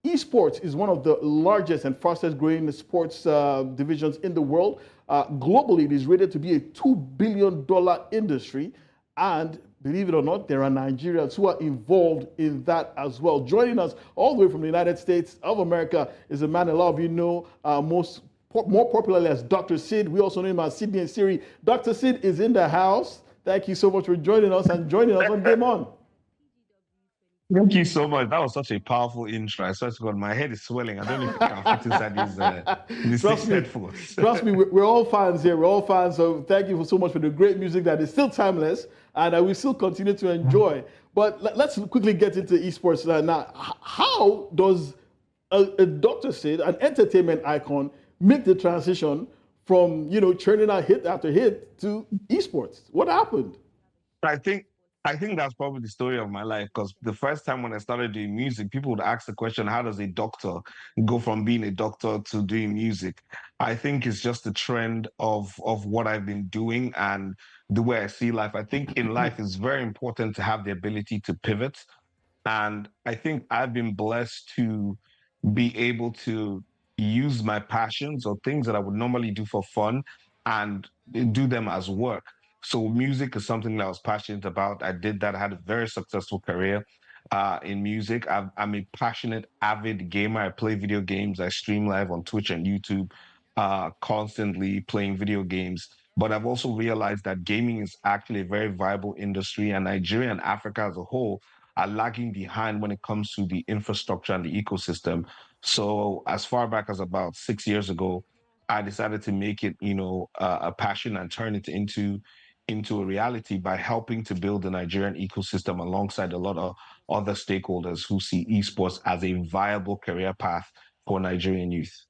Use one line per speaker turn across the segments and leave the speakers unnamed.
Esports is one of the largest and fastest growing sports divisions in the world. Globally, it is rated to be a $2 billion industry. And believe it or not, there are Nigerians who are involved in that as well. Joining us all the way from the United States of America is a man a lot of you know more popularly as Dr. Sid. We also know him as Sydney and Siri. Dr. Sid is in the house. Thank you so much for joining us and joining us on Game On.
Thank you so much. That was such a powerful intro. I swear to God, my head is swelling. I don't know if I can fit inside these
Trust me,
headphones.
trust me, we're all fans here. We're all fans. So thank you so much for the great music that is still timeless and that we still continue to enjoy. But let's quickly get into esports now. How does a Dr. Sid, an entertainment icon, make the transition from churning out hit after hit to esports? What happened?
I think I think that's probably the story of my life because the first time when I started doing music, people would ask the question, how does a doctor go from being a doctor to doing music? I think it's just the trend of what I've been doing and the way I see life. I think in life it's very important to have the ability to pivot. And I think I've been blessed to be able to use my passions or things that I would normally do for fun and do them as work. So music is something that I was passionate about. I did that. I had a very successful career in music. I'm a passionate, avid gamer. I play video games. I stream live on Twitch and YouTube, constantly playing video games. But I've also realized that gaming is actually a very viable industry, and Nigeria and Africa as a whole are lagging behind when it comes to the infrastructure and the ecosystem. So as far back as about 6 years ago, I decided to make it, a passion and turn it into a reality by helping to build the Nigerian ecosystem alongside a lot of other stakeholders who see esports as a viable career path for Nigerian youth.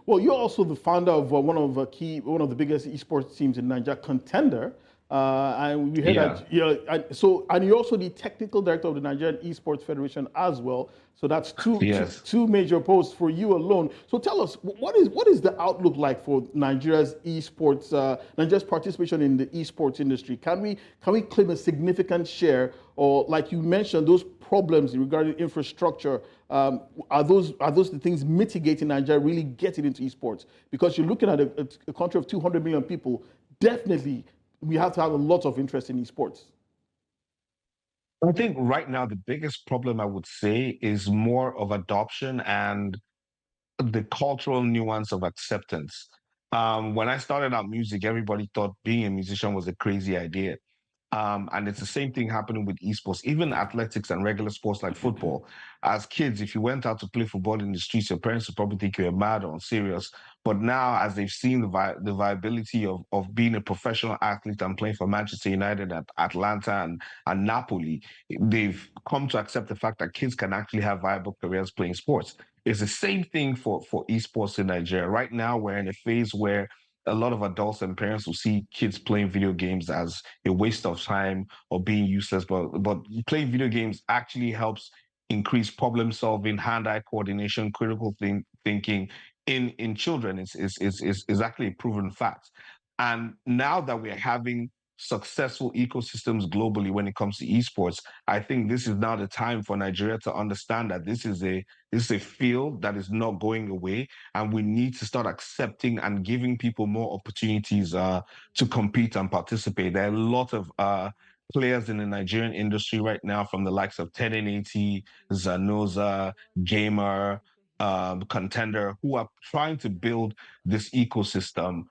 Well, you're also the founder of one of the biggest esports teams in Nigeria, Contender. And we heard
Yeah.
that, and you're also the technical director of the Nigerian ESports Federation as well. So that's
Yes.
two major posts for you alone. So tell us, what is the outlook like for Nigeria's participation in the esports industry? Can we claim a significant share, or like you mentioned, those problems regarding infrastructure? Are those the things mitigating Nigeria really getting into esports? Because you're looking at a country of 200 million people. Definitely, we have to have a lot of interest in esports.
I think right now the biggest problem I would say is more of adoption and the cultural nuance of acceptance. When I started out music, everybody thought being a musician was a crazy idea. And it's the same thing happening with esports, even athletics and regular sports like football. As kids, if you went out to play football in the streets, your parents would probably think you were mad or unserious. But now, as they've seen the viability of being a professional athlete and playing for Manchester United, at Atlanta and Napoli, they've come to accept the fact that kids can actually have viable careers playing sports. It's the same thing for esports in Nigeria. Right now, we're in a phase where a lot of adults and parents will see kids playing video games as a waste of time or being useless. But playing video games actually helps increase problem solving, hand-eye coordination, thinking in children. Is actually a proven fact. And now that we're having successful ecosystems globally when it comes to esports, I think this is now the time for Nigeria to understand that this is a field that is not going away, and we need to start accepting and giving people more opportunities to compete and participate. There are a lot of players in the Nigerian industry right now, from the likes of 1080, Zanoza, Gamer, Contender, who are trying to build this ecosystem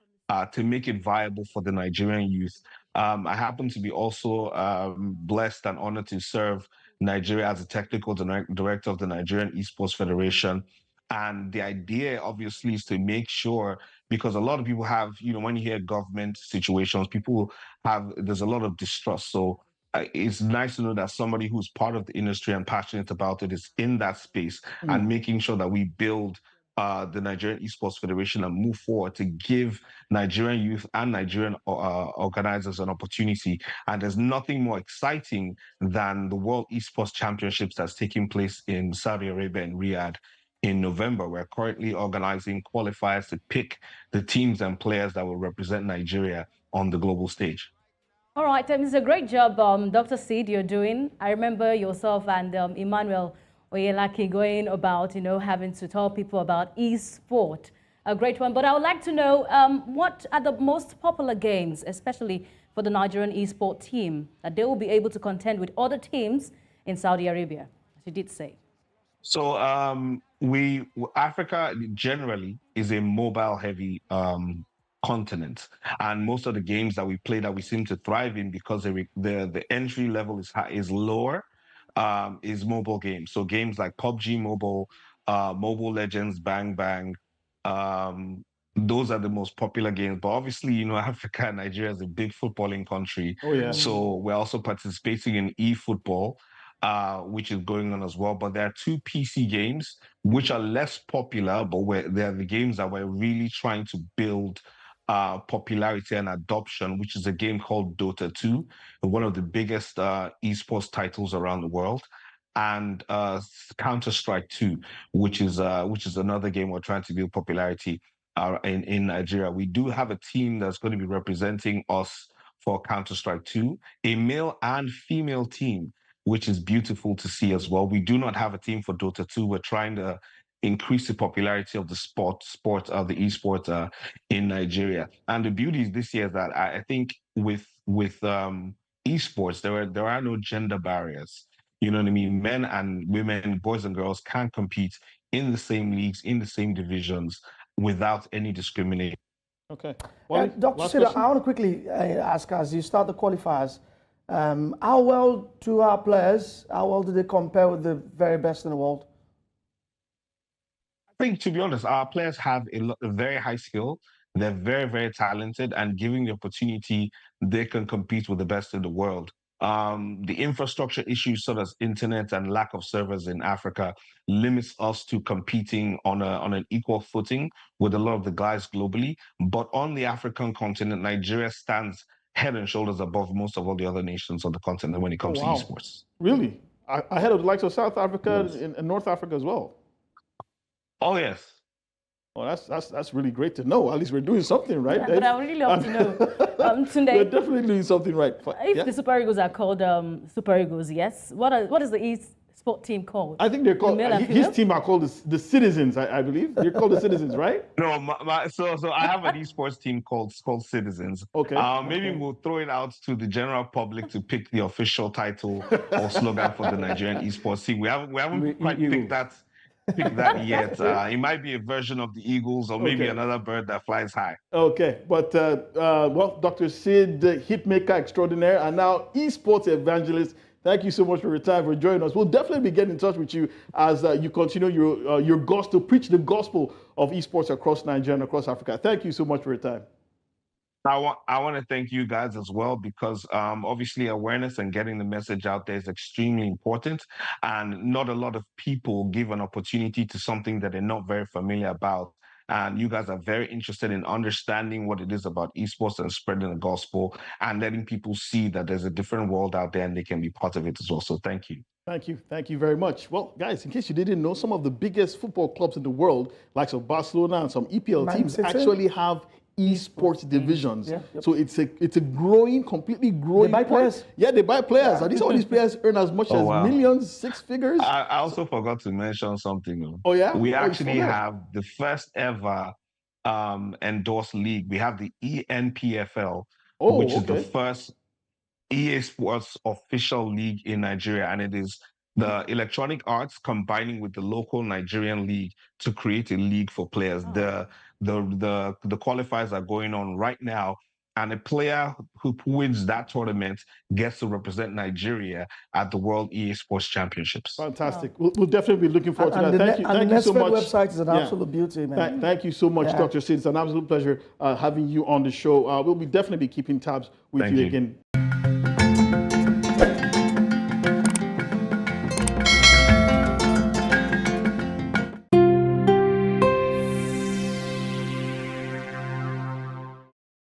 to make it viable for the Nigerian youth. I happen to be also blessed and honored to serve Nigeria as a technical director of the Nigerian ESports Federation. And the idea, obviously, is to make sure, because a lot of people have, when you hear government situations, there's a lot of distrust. So it's nice to know that somebody who's part of the industry and passionate about it is in that space and making sure that we build the Nigerian Esports Federation and move forward to give Nigerian youth and Nigerian organizers an opportunity. And there's nothing more exciting than the World ESports Championships that's taking place in Saudi Arabia and Riyadh in November. We're currently organizing qualifiers to pick the teams and players that will represent Nigeria on the global stage.
All right, it's a great job, Dr. Sid, you're doing. I remember yourself and Emmanuel Onyimyechi going about, having to tell people about e-sport. A great one. But I would like to know what are the most popular games, especially for the Nigerian eSport team, that they will be able to contend with other teams in Saudi Arabia, as you did say.
So Africa generally is a mobile heavy continent, and most of the games that we play that we seem to thrive in because the entry level is lower, is mobile games. So games like PUBG Mobile, Mobile Legends, Bang Bang, um, those are the most popular games. But obviously, Africa and Nigeria is a big footballing country,
Oh, yeah.
so we're also participating in e-football, which is going on as well. But there are two PC games which are less popular, but they're the games that we're really trying to build popularity and adoption, which is a game called Dota 2, one of the biggest esports titles around the world, and Counter-Strike 2, which is another game we're trying to build popularity in Nigeria. We do have a team that's going to be representing us for Counter-Strike 2, a male and female team, which is beautiful to see as well. We do not have a team for Dota 2. We're trying to increase the popularity of the the esports in Nigeria. And the beauty is this year is that I think with esports, there are no gender barriers. You know what I mean? Men and women, boys and girls can compete in the same leagues, in the same divisions without any discrimination.
Okay.
Dr. Sid, I want to quickly ask, as you start the qualifiers, how well do our players, how well do they compare with the very best in the world?
I think, to be honest, our players have a very high skill. They're very, very talented, and given the opportunity, they can compete with the best in the world. The infrastructure issues, such as internet and lack of servers in Africa, limits us to competing on an equal footing with a lot of the guys globally. But on the African continent, Nigeria stands head and shoulders above most of all the other nations on the continent when it comes to esports.
Really? Ahead of the likes of South Africa
Yes.
and North Africa as well?
Oh, yes.
Well, that's really great to know. At least we're doing something right.
Yeah, but I would really love to know, Tunde,
we're definitely doing something right.
If the Super Eagles are called Super Eagles, yes, what is the e-sport team called?
I think they're called, his team are called the Citizens, I believe. They're called the Citizens, right?
No, so I have an esports team called Citizens.
Okay.
Maybe we'll throw it out to the general public to pick the official title or slogan for the Nigerian esports team. We haven't quite picked that yet. It might be a version of the Eagles or maybe another bird that flies high.
Okay, but well, Dr. Sid, hitmaker extraordinaire, and now esports evangelist. Thank you so much for your time, for joining us. We'll definitely be getting in touch with you as you continue your gospel, preach the gospel of esports across Nigeria and across Africa. Thank you so much for your time.
I want to thank you guys as well, because obviously awareness and getting the message out there is extremely important, and not a lot of people give an opportunity to something that they're not very familiar about. And you guys are very interested in understanding what it is about esports and spreading the gospel and letting people see that there's a different world out there and they can be part of it as well. So thank you.
Thank you. Thank you very much. Well, guys, in case you didn't know, some of the biggest football clubs in the world, like some Barcelona and some EPL teams, actually have esports divisions. Yeah, yep. So it's a completely growing.
They buy players.
Yeah, they buy players. And all these players earn as much as millions, six figures.
I also forgot to mention something.
Oh, yeah?
We actually have the first ever endorsed league. We have the ENPFL, which is the first EA Sports official league in Nigeria, and it is the electronic arts combining with the local Nigerian league to create a league for players. The qualifiers are going on right now, and a player who wins that tournament gets to represent Nigeria at the World ESports Championships.
Fantastic. Wow. We'll definitely be looking forward to that. Thank you so much.
The website is an absolute beauty, man.
Thank you so much, Dr. Sid. It's an absolute pleasure having you on the show. We'll definitely be keeping tabs with you again.